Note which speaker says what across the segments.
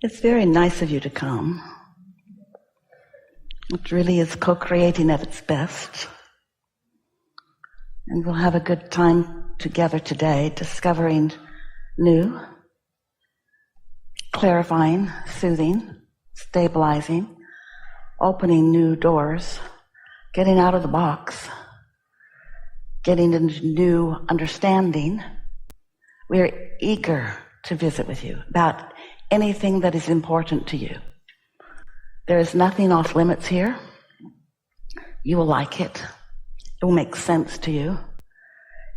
Speaker 1: It's very nice of you to come. It really is co-creating at its best. And we'll have a good time together today, discovering new, clarifying, soothing, stabilizing, opening new doors, getting out of the box, getting into new understanding. We are eager to visit with you about anything that is important to you. There is nothing off limits here. You will like it. It will make sense to you.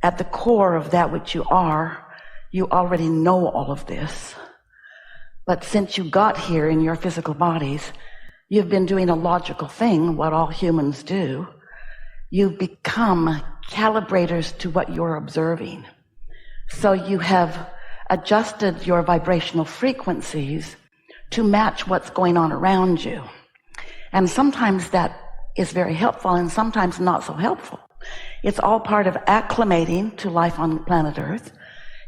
Speaker 1: At the core of that which you are, you already know all of this. But since you got here in your physical bodies, you've been doing a logical thing, what all humans do. You've become calibrators to what you're observing. So you have adjusted your vibrational frequencies to match what's going on around you. And sometimes that is very helpful and sometimes not so helpful. It's all part of acclimating to life on planet Earth.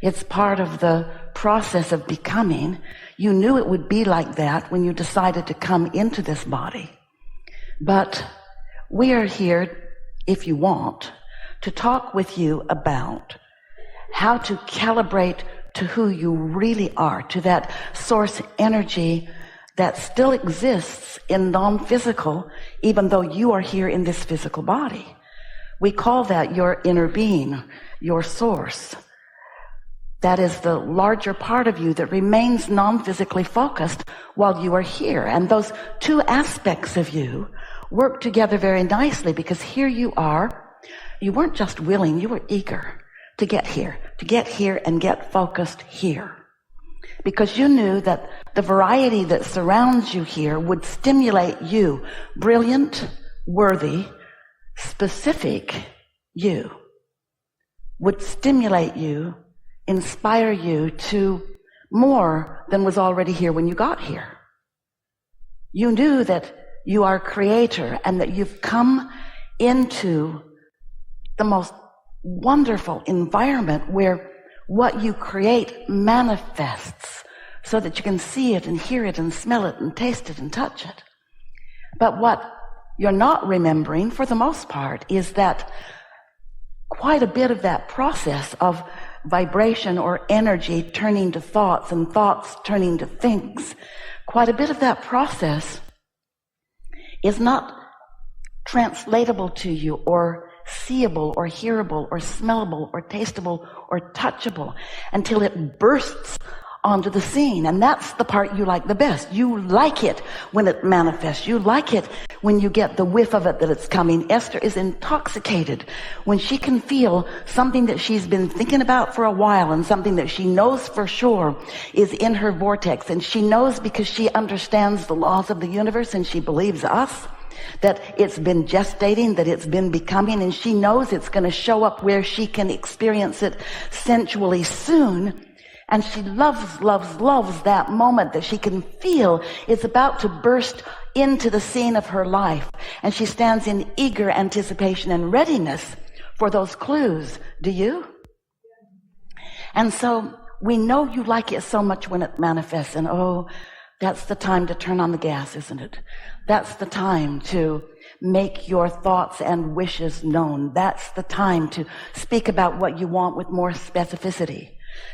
Speaker 1: It's part of the process of becoming. You knew it would be like that when you decided to come into this body. But we are here, if you want, to talk with you about how to calibrate to who you really are, to that source energy that still exists in non-physical, even though you are here in this physical body. We call that your inner being, your source. That is the larger part of you that remains non-physically focused while you are here. And those two aspects of you work together very nicely, because here you are. You weren't just willing, you were eager to get here and get focused here. Because you knew that the variety that surrounds you here would stimulate you, brilliant, worthy, specific you, would stimulate you, inspire you to more than was already here when you got here. You knew that you are creator and that you've come into the most wonderful environment where what you create manifests so that you can see it and hear it and smell it and taste it and touch it. But what you're not remembering, for the most part, is that quite a bit of that process of vibration or energy turning to thoughts and thoughts turning to things, quite a bit of that process is not translatable to you or seeable or hearable or smellable or tasteable or touchable until it bursts onto the scene. And that's the part you like the best. You like it when it manifests. You like it when you get the whiff of it that it's coming. Esther is intoxicated when she can feel something that she's been thinking about for a while and something that she knows for sure is in her vortex. And she knows because she understands the laws of the universe and she believes us, that it's been gestating, that it's been becoming, and she knows it's going to show up where she can experience it sensually soon. And she loves, loves, loves that moment that she can feel it's about to burst into the scene of her life. And she stands in eager anticipation and readiness for those clues. Do you? And so we know you like it so much when it manifests. And oh, that's the time to turn on the gas, isn't it? That's the time to make your thoughts and wishes known. That's the time to speak about what you want with more specificity.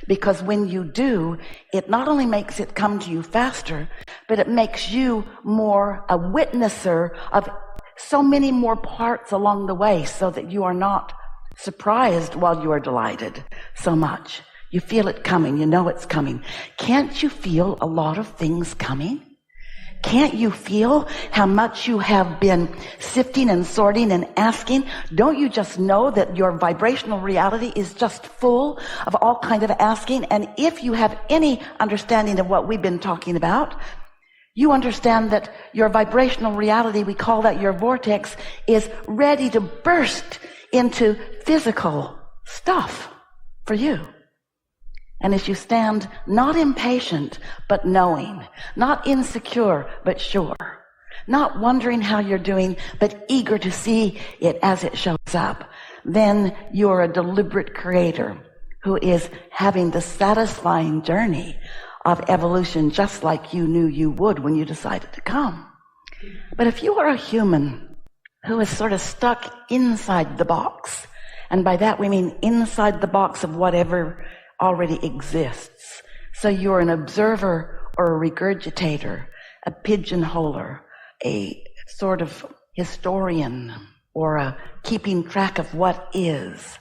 Speaker 1: Because when you do, it not only makes it come to you faster, but it makes you more a witnesser of so many more parts along the way, so that you are not surprised while you are delighted so much. You feel it coming. You know it's coming. Can't you feel a lot of things coming? Can't you feel how much you have been sifting and sorting and asking? Don't you just know that your vibrational reality is just full of all kinds of asking? And if you have any understanding of what we've been talking about, you understand that your vibrational reality, we call that your vortex, is ready to burst into physical stuff for you. And as you stand, not impatient, but knowing, not insecure, but sure, not wondering how you're doing, but eager to see it as it shows up, then you're a deliberate creator who is having the satisfying journey of evolution, just like you knew you would when you decided to come. But if you are a human who is sort of stuck inside the box, and by that we mean inside the box of whatever already exists. So you're an observer or a regurgitator, a pigeonholer, a sort of historian, or a keeping track of what is,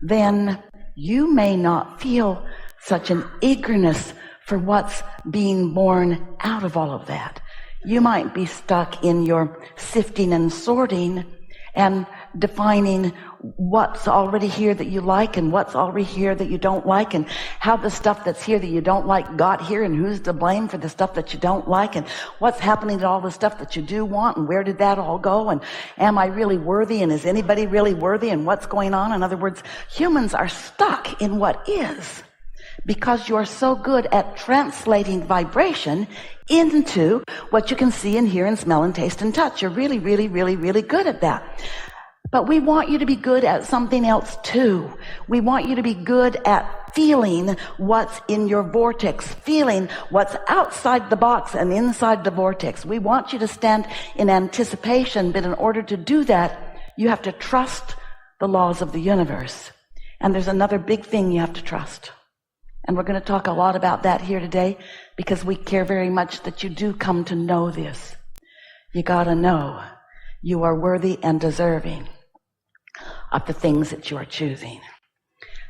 Speaker 1: then you may not feel such an eagerness for what's being born out of all of that. You might be stuck in your sifting and sorting and defining what's already here that you like and what's already here that you don't like, and how the stuff that's here that you don't like got here, and who's to blame for the stuff that you don't like, and what's happening to all the stuff that you do want, and where did that all go, and am I really worthy, and is anybody really worthy, and what's going on? In other words, humans are stuck in what is, because you're so good at translating vibration into what you can see and hear and smell and taste and touch. You're really, really, really, really good at that. But we want you to be good at something else too. We want you to be good at feeling what's in your vortex, feeling what's outside the box and inside the vortex. We want you to stand in anticipation, but in order to do that, you have to trust the laws of the universe. And there's another big thing you have to trust. And we're going to talk a lot about that here today, because we care very much that you do come to know this. You got to know you are worthy and deserving of the things that you are choosing.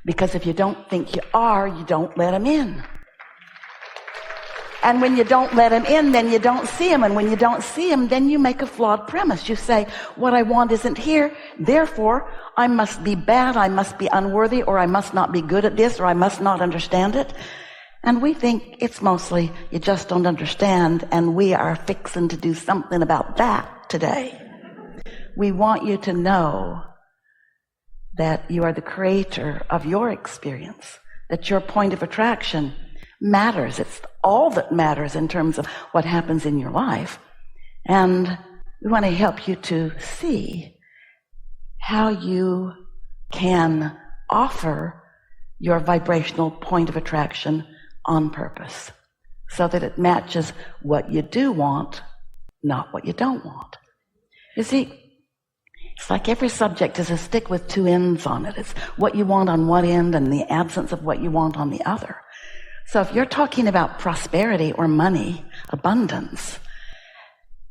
Speaker 1: Because if you don't think you are, you don't let them in. And when you don't let them in, then you don't see them. And when you don't see them, then you make a flawed premise. You say, what I want isn't here, therefore I must be bad, I must be unworthy, or I must not be good at this, or I must not understand it. And we think it's mostly you just don't understand, and we are fixing to do something about that today. We want you to know that you are the creator of your experience, that your point of attraction matters. It's all that matters in terms of what happens in your life. And we want to help you to see how you can offer your vibrational point of attraction on purpose, so that it matches what you do want, not what you don't want. You see, it's like every subject is a stick with two ends on it. It's what you want on one end and the absence of what you want on the other. So if you're talking about prosperity or money, abundance,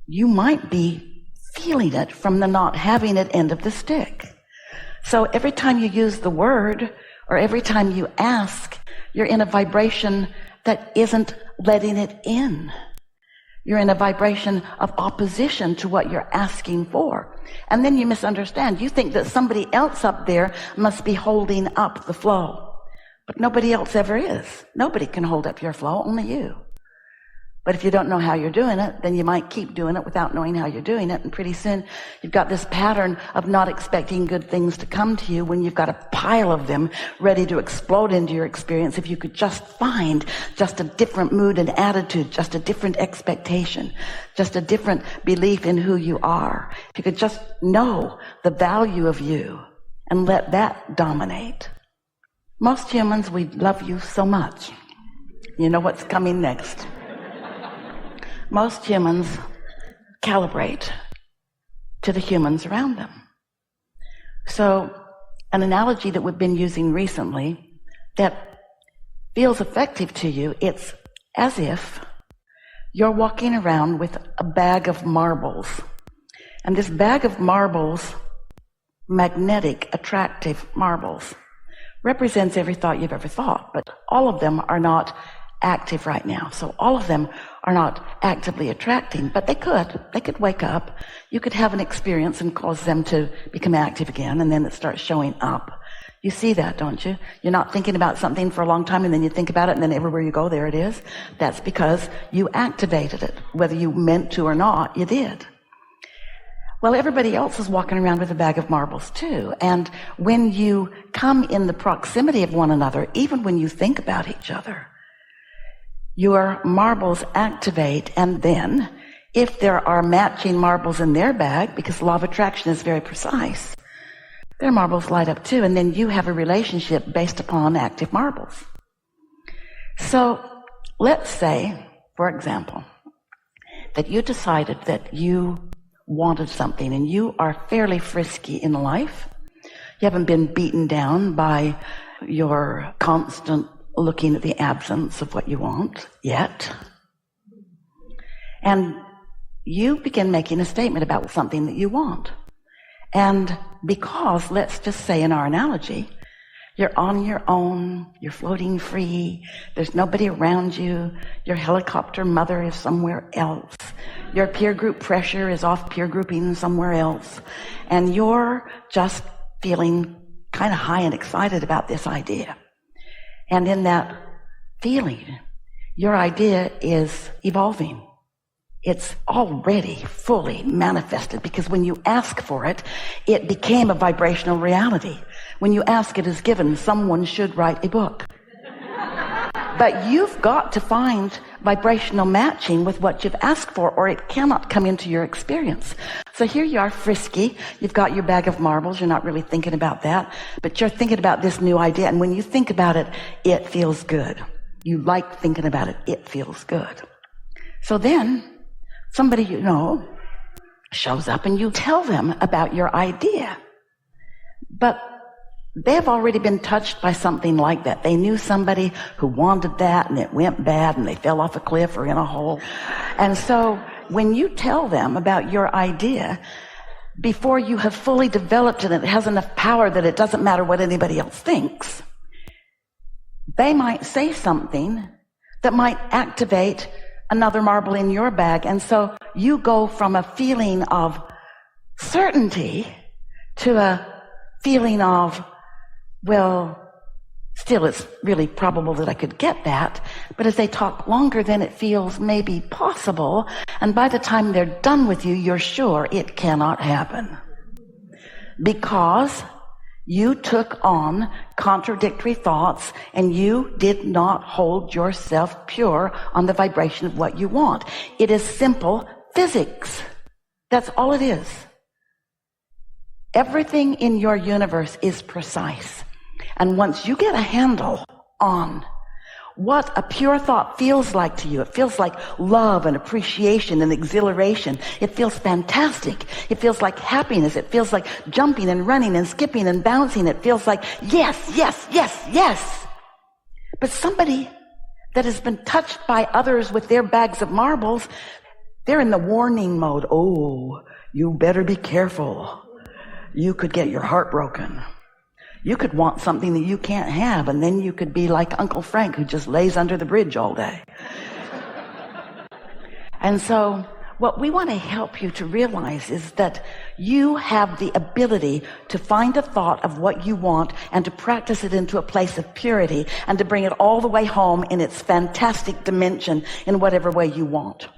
Speaker 1: you might be feeling it from the not having it end of the stick. So every time you use the word, or every time you ask, you're in a vibration that isn't letting it in. You're in a vibration of opposition to what you're asking for. And then you misunderstand. You think that somebody else up there must be holding up the flow. But nobody else ever is. Nobody can hold up your flow, only you. But if you don't know how you're doing it, then you might keep doing it without knowing how you're doing it. And pretty soon you've got this pattern of not expecting good things to come to you when you've got a pile of them ready to explode into your experience. If you could just find just a different mood and attitude, just a different expectation, just a different belief in who you are. If you could just know the value of you and let that dominate. Most humans, we love you so much. You know what's coming next. Most humans calibrate to the humans around them. So an analogy that we've been using recently that feels effective to you, it's as if you're walking around with a bag of marbles. And this bag of marbles, magnetic, attractive marbles, represents every thought you've ever thought, but all of them are not active right now. So all of them are not actively attracting, but they could wake up. You could have an experience and cause them to become active again, and then it starts showing up. You see that, don't you? You're not thinking about something for a long time, and then you think about it, and then everywhere you go, there it is. That's because you activated it. Whether you meant to or not, you did. Well, everybody else is walking around with a bag of marbles too. And when you come in the proximity of one another, even when you think about each other, your marbles activate, and then if there are matching marbles in their bag, because law of attraction is very precise, their marbles light up too, and then you have a relationship based upon active marbles. So let's say, for example, that you decided that you wanted something and you are fairly frisky in life. You haven't been beaten down by your constant looking at the absence of what you want yet. And you begin making a statement about something that you want. And because, let's just say in our analogy, you're on your own, you're floating free, there's nobody around you, your helicopter mother is somewhere else, your peer group pressure is off peer grouping somewhere else, and you're just feeling kind of high and excited about this idea. And in that feeling, your idea is evolving. It's already fully manifested because when you ask for it, it became a vibrational reality. When you ask, it is given. Someone should write a book. But you've got to find vibrational matching with what you've asked for, or it cannot come into your experience. So here you are, frisky. You've got your bag of marbles. You're not really thinking about that, but you're thinking about this new idea. And when you think about it, it feels good. You like thinking about it. It feels good. So then somebody you know shows up and you tell them about your idea. But they've already been touched by something like that. They knew somebody who wanted that and it went bad and they fell off a cliff or in a hole. And so when you tell them about your idea, before you have fully developed it, it has enough power that it doesn't matter what anybody else thinks, they might say something that might activate another marble in your bag. And so you go from a feeling of certainty to a feeling of, well, still it's really probable that I could get that. But as they talk longer, then it feels maybe possible. And by the time they're done with you, you're sure it cannot happen. Because you took on contradictory thoughts and you did not hold yourself pure on the vibration of what you want. It is simple physics. That's all it is. Everything in your universe is precise. And once you get a handle on what a pure thought feels like to you, it feels like love and appreciation and exhilaration. It feels fantastic. It feels like happiness. It feels like jumping and running and skipping and bouncing. It feels like yes, yes, yes, yes. But somebody that has been touched by others with their bags of marbles, they're in the warning mode. Oh, you better be careful. You could get your heart broken. You could want something that you can't have, and then you could be like Uncle Frank who just lays under the bridge all day. And so what we want to help you to realize is that you have the ability to find a thought of what you want and to practice it into a place of purity and to bring it all the way home in its fantastic dimension in whatever way you want.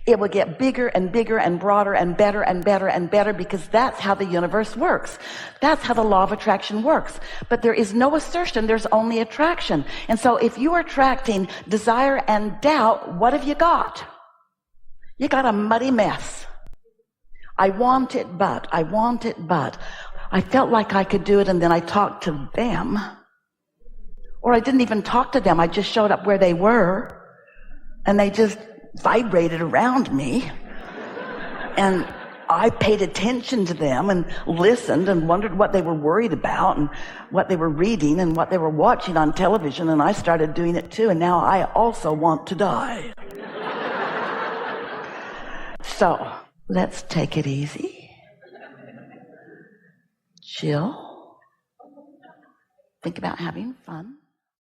Speaker 1: It will get bigger and bigger and broader and better and better and better because that's how the universe works. That's how the law of attraction works. But there is no assertion, there's only attraction. And so if you are attracting desire and doubt, what have you got? You got a muddy mess. I want it, but I felt like I could do it, and then I talked to them. Or I didn't even talk to them, I just showed up where they were, and they just vibrated around me, and I paid attention to them and listened and wondered what they were worried about and what they were reading and what they were watching on television, and I started doing it too, and now I also want to die. So let's take it easy, chill, think about having fun.